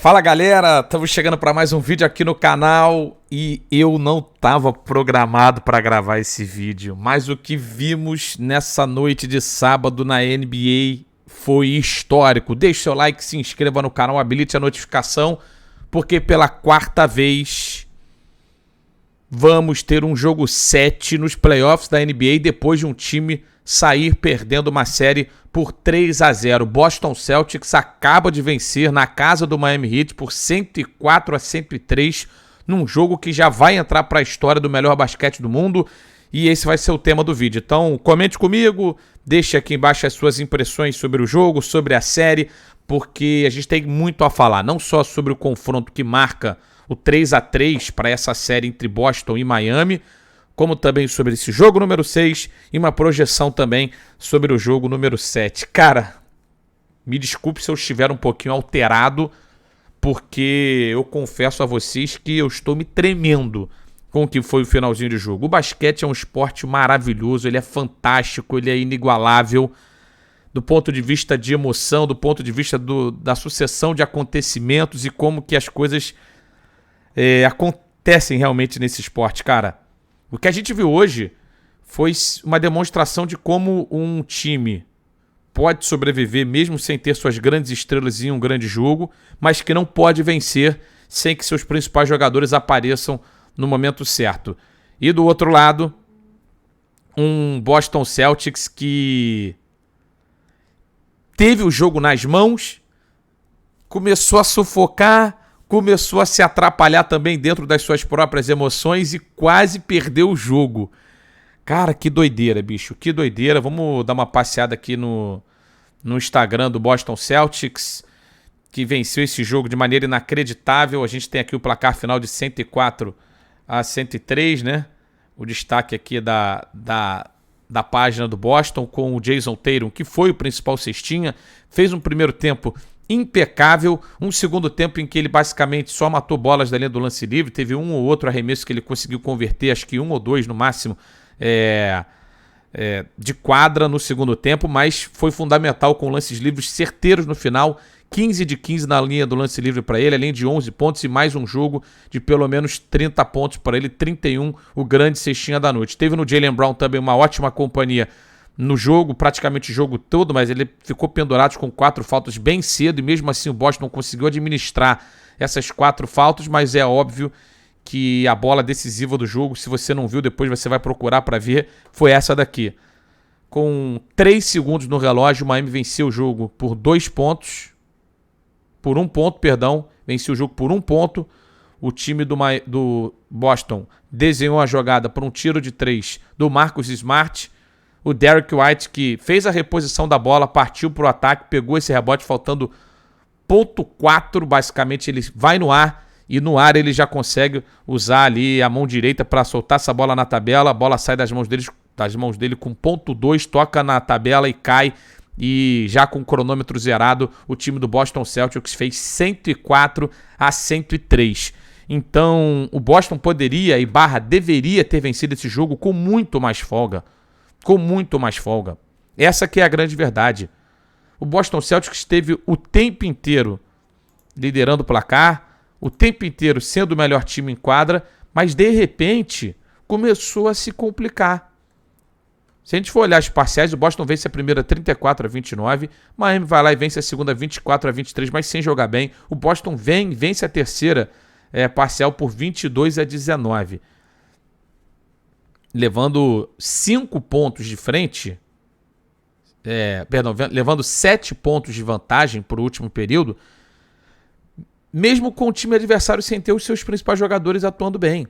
Fala galera, estamos chegando para mais um vídeo aqui no canal e eu não estava programado para gravar esse vídeo, mas o que vimos nessa noite de sábado na NBA foi histórico. Deixe seu like, se inscreva no canal, habilite a notificação, porque pela quarta vez vamos ter um jogo 7 nos playoffs da NBA depois de um time sair perdendo uma série por 3-0. Boston Celtics acaba de vencer na casa do Miami Heat por 104-103, num jogo que já vai entrar para a história do melhor basquete do mundo, e esse vai ser o tema do vídeo. Então comente comigo, deixe aqui embaixo as suas impressões sobre o jogo, sobre a série, porque a gente tem muito a falar, não só sobre o confronto que marca o 3-3 para essa série entre Boston e Miami, como também sobre esse jogo número 6 e uma projeção também sobre o jogo número 7. Cara, me desculpe se eu estiver um pouquinho alterado, porque eu confesso a vocês que eu estou me tremendo com o que foi o finalzinho de jogo. O basquete é um esporte maravilhoso, ele é fantástico, ele é inigualável, do ponto de vista de emoção, do ponto de vista da sucessão de acontecimentos e como que as coisas acontecem realmente nesse esporte, cara. O que a gente viu hoje foi uma demonstração de como um time pode sobreviver mesmo sem ter suas grandes estrelas em um grande jogo, mas que não pode vencer sem que seus principais jogadores apareçam no momento certo. E do outro lado, um Boston Celtics que teve o jogo nas mãos, começou a sufocar, começou a se atrapalhar também dentro das suas próprias emoções e quase perdeu o jogo. Cara, que doideira, bicho, que doideira. Vamos dar uma passeada aqui no Instagram do Boston Celtics, que venceu esse jogo de maneira inacreditável. A gente tem aqui o placar final de 104-103, né? O destaque aqui da página do Boston com o Jason Tatum, que foi o principal cestinha, fez um primeiro tempo impecável, um segundo tempo em que ele basicamente só matou bolas da linha do lance livre, teve um ou outro arremesso que ele conseguiu converter, acho que um ou dois no máximo de quadra no segundo tempo, mas foi fundamental com lances livres certeiros no final, 15 de 15 na linha do lance livre para ele, além de 11 pontos e mais um jogo de pelo menos 30 pontos para ele, 31, o grande cestinha da noite. Teve no Jaylen Brown também uma ótima companhia no jogo, praticamente o jogo todo, mas ele ficou pendurado com 4 faltas bem cedo e mesmo assim o Boston conseguiu administrar essas 4 faltas, mas é óbvio que a bola decisiva do jogo, se você não viu, depois você vai procurar para ver, foi essa daqui. Com 3 segundos no relógio, o Miami venceu o jogo por 2 pontos, por 1 ponto, perdão, venceu o jogo por 1 ponto. O time do Boston desenhou a jogada por um tiro de 3 do Marcus Smart. O Derrick White, que fez a reposição da bola, partiu para o ataque, pegou esse rebote faltando 0,4, basicamente ele vai no ar, e no ar ele já consegue usar ali a mão direita para soltar essa bola na tabela, a bola sai das mãos dele com 0,2, toca na tabela e cai, e já com o cronômetro zerado, o time do Boston Celtics fez 104-103. Então o Boston poderia e deveria ter vencido esse jogo com muito mais folga. Com muito mais folga. Essa que é a grande verdade. O Boston Celtics esteve o tempo inteiro liderando o placar, o tempo inteiro sendo o melhor time em quadra, mas de repente começou a se complicar. Se a gente for olhar as parciais, o Boston vence a primeira 34-29, Miami vai lá e vence a segunda 24-23, mas sem jogar bem. O Boston vence a terceira parcial por 22-19. Levando 5 pontos de frente, levando 7 pontos de vantagem para o último período, mesmo com o time adversário sem ter os seus principais jogadores atuando bem.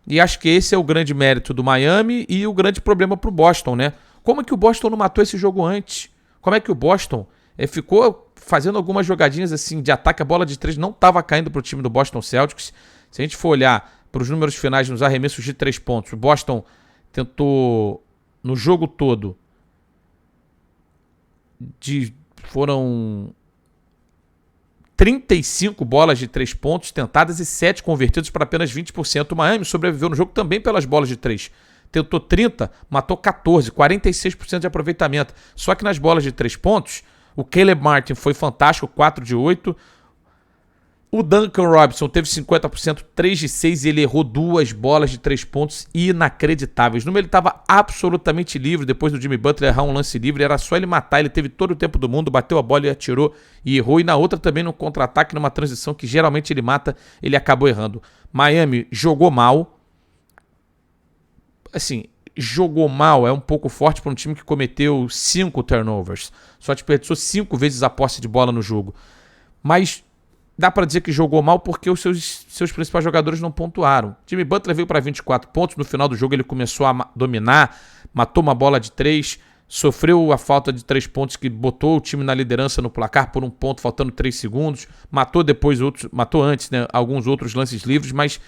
E acho que esse é o grande mérito do Miami e o grande problema para o Boston, né? Como é que o Boston não matou esse jogo antes? Como é que o Boston ficou fazendo algumas jogadinhas assim de ataque, a bola de 3 não estava caindo para o time do Boston Celtics? Se a gente for olhar para os números finais nos arremessos de 3 pontos, o Boston tentou no jogo todo, foram 35 bolas de 3 pontos tentadas e 7 convertidos para apenas 20%. O Miami sobreviveu no jogo também pelas bolas de 3. Tentou 30, matou 14, 46% de aproveitamento. Só que nas bolas de 3 pontos, o Caleb Martin foi fantástico, 4 de 8. O Duncan Robinson teve 50%, 3 de 6 e ele errou 2 bolas de 3 pontos inacreditáveis. Numa ele estava absolutamente livre depois do Jimmy Butler errar um lance livre, era só ele matar, ele teve todo o tempo do mundo, bateu a bola e atirou e errou. E na outra também no contra-ataque, numa transição que geralmente ele mata, ele acabou errando. Miami jogou mal. Assim, jogou mal é um pouco forte para um time que cometeu 5 turnovers. Só desperdiçou 5 vezes a posse de bola no jogo. Mas dá pra dizer que jogou mal porque os seus principais jogadores não pontuaram. Jimmy Butler veio para 24 pontos. No final do jogo ele começou a dominar, matou uma bola de 3, sofreu a falta de 3 pontos que botou o time na liderança no placar por 1 ponto, faltando 3 segundos. Matou antes, né, alguns outros lances livres, mas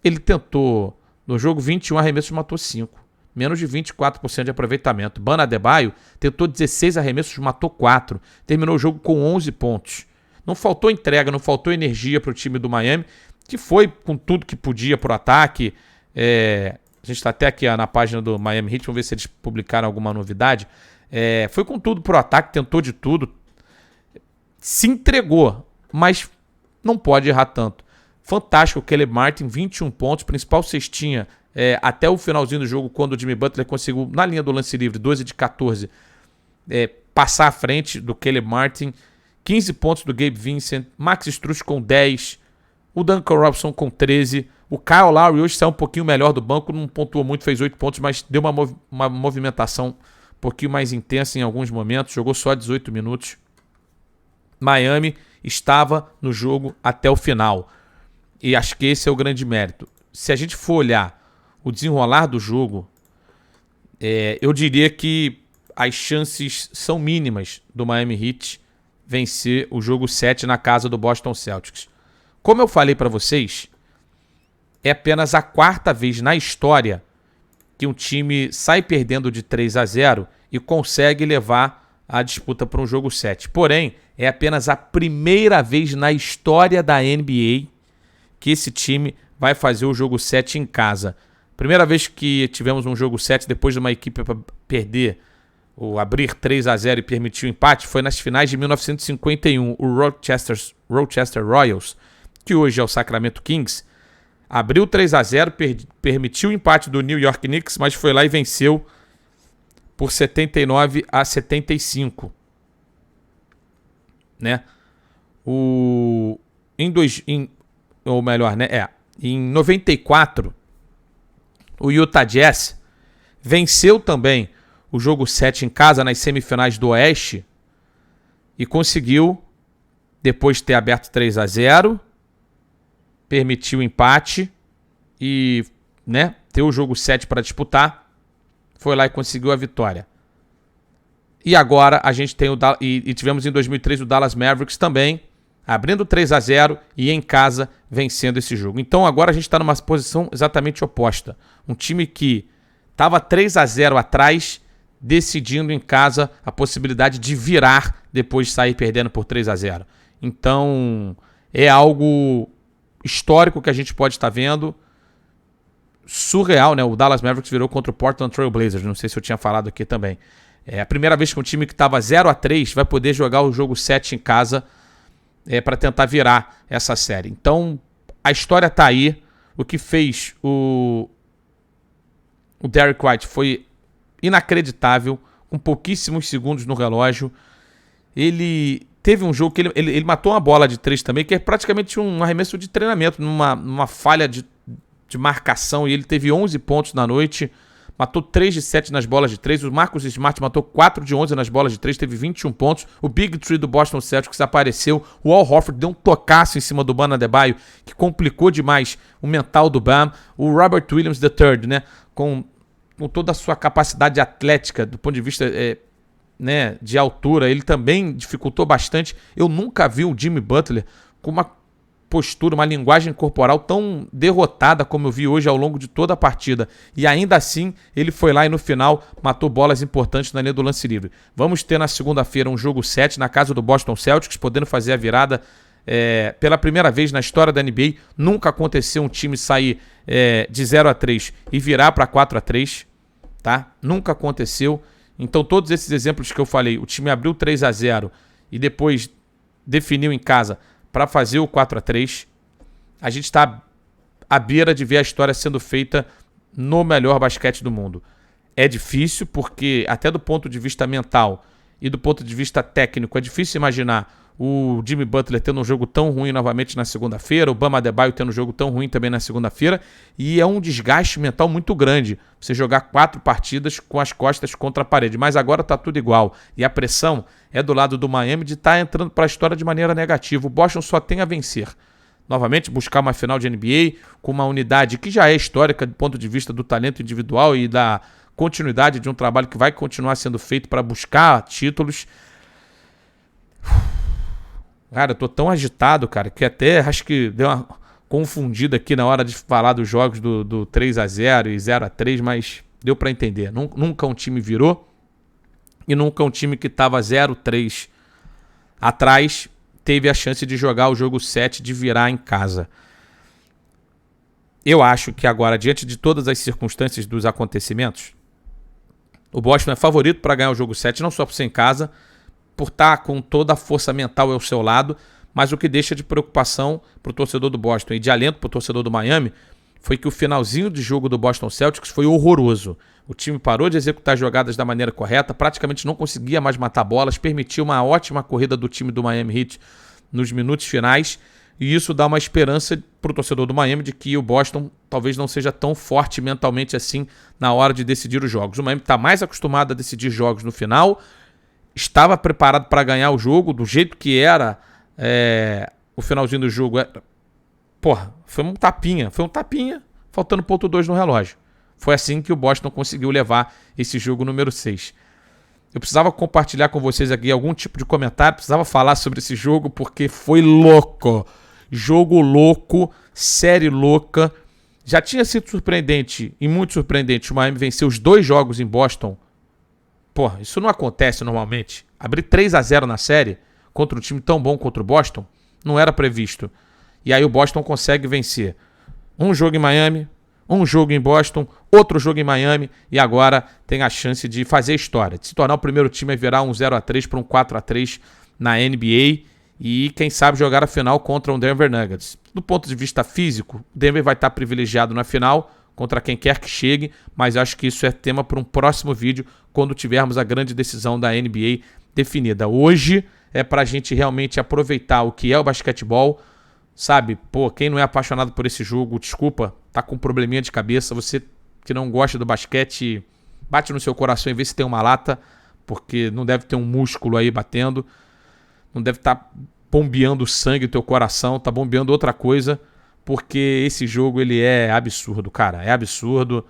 ele tentou, no jogo 21 arremessos, matou 5. Menos de 24% de aproveitamento. Bam Adebayo tentou 16 arremessos, matou 4. Terminou o jogo com 11 pontos. Não faltou entrega, não faltou energia para o time do Miami, que foi com tudo que podia para o ataque. A gente está até aqui na página do Miami Heat, vamos ver se eles publicaram alguma novidade. Foi com tudo para o ataque, tentou de tudo. Se entregou, mas não pode errar tanto. Fantástico o Caleb Martin, 21 pontos, principal cestinha até o finalzinho do jogo, quando o Jimmy Butler conseguiu, na linha do lance livre, 12 de 14, passar à frente do Caleb Martin. 15 pontos do Gabe Vincent, Max Strus com 10, o Duncan Robinson com 13, o Kyle Lowry hoje saiu um pouquinho melhor do banco, não pontuou muito, fez 8 pontos, mas deu uma movimentação um pouquinho mais intensa em alguns momentos, jogou só 18 minutos. Miami estava no jogo até o final, e acho que esse é o grande mérito. Se a gente for olhar o desenrolar do jogo, eu diria que as chances são mínimas do Miami Heat vencer o jogo 7 na casa do Boston Celtics. Como eu falei para vocês, é apenas a 4ª vez na história que um time sai perdendo de 3-0 e consegue levar a disputa para um jogo 7. Porém, é apenas a primeira vez na história da NBA que esse time vai fazer o jogo 7 em casa. Primeira vez que tivemos um jogo 7 depois de uma equipe perder ou abrir 3-0 e permitir o empate foi nas finais de 1951. O Rochester Royals, que hoje é o Sacramento Kings, abriu 3-0, permitiu o empate do New York Knicks, mas foi lá e venceu por 79-75. Né? Em 94, o Utah Jazz venceu também o jogo 7 em casa nas semifinais do Oeste e conseguiu, depois de ter aberto 3-0, permitiu o empate e ter o jogo 7 para disputar, foi lá e conseguiu a vitória. E agora a gente tem e tivemos em 2003 o Dallas Mavericks também, abrindo 3-0 e em casa vencendo esse jogo. Então agora a gente está numa posição exatamente oposta. Um time que estava 3-0 atrás, decidindo em casa a possibilidade de virar depois de sair perdendo por 3-0. Então é algo histórico que a gente pode estar vendo. Surreal, né? O Dallas Mavericks virou contra o Portland Trail Blazers. Não sei se eu tinha falado aqui também. É a primeira vez que um time que estava 0-3 vai poder jogar o jogo 7 em casa para tentar virar essa série. Então, a história está aí. O que fez o Derrick White foi inacreditável, com pouquíssimos segundos no relógio. Ele teve um jogo que ele matou uma bola de 3 também, que é praticamente um arremesso de treinamento, numa falha de marcação, e ele teve 11 pontos na noite. Matou 3 de 7 nas bolas de 3. O Marcus Smart matou 4 de 11 nas bolas de 3. Teve 21 pontos. O Big Three do Boston Celtics apareceu. O Al Horford deu um tocaço em cima do Bam Adebayo, que complicou demais o mental do Bam. O Robert Williams III, né, com toda a sua capacidade atlética, do ponto de vista de altura, ele também dificultou bastante. Eu nunca vi o Jimmy Butler com uma postura, uma linguagem corporal tão derrotada como eu vi hoje ao longo de toda a partida. E ainda assim, ele foi lá e no final matou bolas importantes na linha do lance livre. Vamos ter na segunda-feira um jogo 7 na casa do Boston Celtics, podendo fazer a virada pela primeira vez na história da NBA. Nunca aconteceu um time sair de 0-3 e virar para 4-3, tá? Nunca aconteceu. Então todos esses exemplos que eu falei, o time abriu 3-0 e depois definiu em casa, para fazer o 4-3. A gente está à beira de ver a história sendo feita no melhor basquete do mundo. É difícil porque, até do ponto de vista mental e do ponto de vista técnico, é difícil imaginar o Jimmy Butler tendo um jogo tão ruim novamente na segunda-feira, o Bam Adebayo tendo um jogo tão ruim também na segunda-feira, e é um desgaste mental muito grande você jogar 4 partidas com as costas contra a parede, mas agora tá tudo igual, e a pressão é do lado do Miami de estar entrando para a história de maneira negativa. O Boston só tem a vencer. Novamente, buscar uma final de NBA com uma unidade que já é histórica do ponto de vista do talento individual e da continuidade de um trabalho que vai continuar sendo feito para buscar títulos. Cara, eu tô tão agitado, cara, que até acho que deu uma confundida aqui na hora de falar dos jogos do 3-0 e 0-3, mas deu para entender. Nunca um time virou e nunca um time que estava 0-3 atrás teve a chance de jogar o jogo 7, de virar em casa. Eu acho que agora, diante de todas as circunstâncias dos acontecimentos, o Boston é favorito para ganhar o jogo 7, não só por ser em casa, por estar com toda a força mental ao seu lado, mas o que deixa de preocupação para o torcedor do Boston e de alento para o torcedor do Miami foi que o finalzinho de jogo do Boston Celtics foi horroroso. O time parou de executar jogadas da maneira correta, praticamente não conseguia mais matar bolas, permitiu uma ótima corrida do time do Miami Heat nos minutos finais, e isso dá uma esperança para o torcedor do Miami de que o Boston talvez não seja tão forte mentalmente assim na hora de decidir os jogos. O Miami está mais acostumado a decidir jogos no final, estava preparado para ganhar o jogo do jeito que era o finalzinho do jogo. Foi um tapinha, faltando 0,2 no relógio. Foi assim que o Boston conseguiu levar esse jogo número 6. Eu precisava compartilhar com vocês aqui algum tipo de comentário, precisava falar sobre esse jogo porque foi louco. Jogo louco, série louca. Já tinha sido surpreendente e muito surpreendente o Miami vencer os 2 jogos em Boston. Isso não acontece normalmente. Abrir 3-0 na série contra um time tão bom contra o Boston não era previsto. E aí o Boston consegue vencer um jogo em Miami, um jogo em Boston, outro jogo em Miami, e agora tem a chance de fazer história, de se tornar o primeiro time a virar um 0-3 para um 4-3 na NBA e quem sabe jogar a final contra um Denver Nuggets. Do ponto de vista físico, o Denver vai estar privilegiado na final contra quem quer que chegue, mas acho que isso é tema para um próximo vídeo, quando tivermos a grande decisão da NBA definida. Hoje é para a gente realmente aproveitar o que é o basquetebol, sabe? Quem não é apaixonado por esse jogo, desculpa, tá com um probleminha de cabeça. Você que não gosta do basquete, bate no seu coração e vê se tem uma lata, porque não deve ter um músculo aí batendo, não deve estar bombeando sangue do teu coração, tá bombeando outra coisa, porque esse jogo ele é absurdo, cara, é absurdo.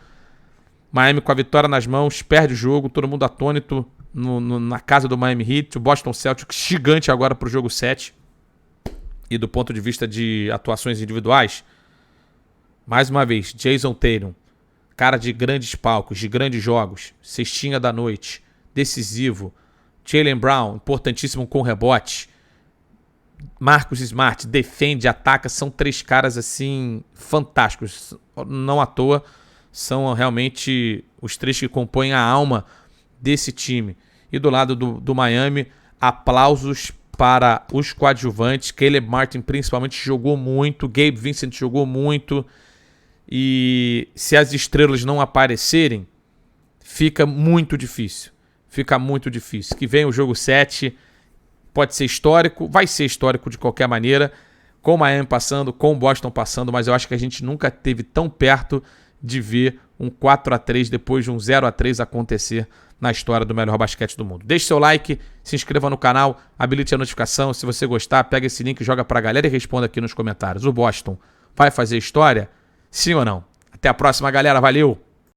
Miami com a vitória nas mãos, perde o jogo, todo mundo atônito na casa do Miami Heat, o Boston Celtics gigante agora pro jogo 7. E do ponto de vista de atuações individuais, mais uma vez, Jason Tatum, cara de grandes palcos, de grandes jogos, cestinha da noite, decisivo. Jaylen Brown, importantíssimo com rebote. Marcus Smart, defende, ataca, são 3 caras assim fantásticos. Não à toa, são realmente os 3 que compõem a alma desse time. E do lado do Miami, aplausos para os coadjuvantes. Caleb Martin principalmente jogou muito, Gabe Vincent jogou muito, e se as estrelas não aparecerem, fica muito difícil. Que vem o jogo 7, pode ser histórico, vai ser histórico de qualquer maneira, com o Miami passando, com o Boston passando, mas eu acho que a gente nunca esteve tão perto de ver um 4-3 depois de um 0-3 acontecer na história do melhor basquete do mundo. Deixe seu like, se inscreva no canal, habilite a notificação. Se você gostar, pega esse link, joga pra galera e responda aqui nos comentários. O Boston vai fazer história? Sim ou não? Até a próxima, galera. Valeu!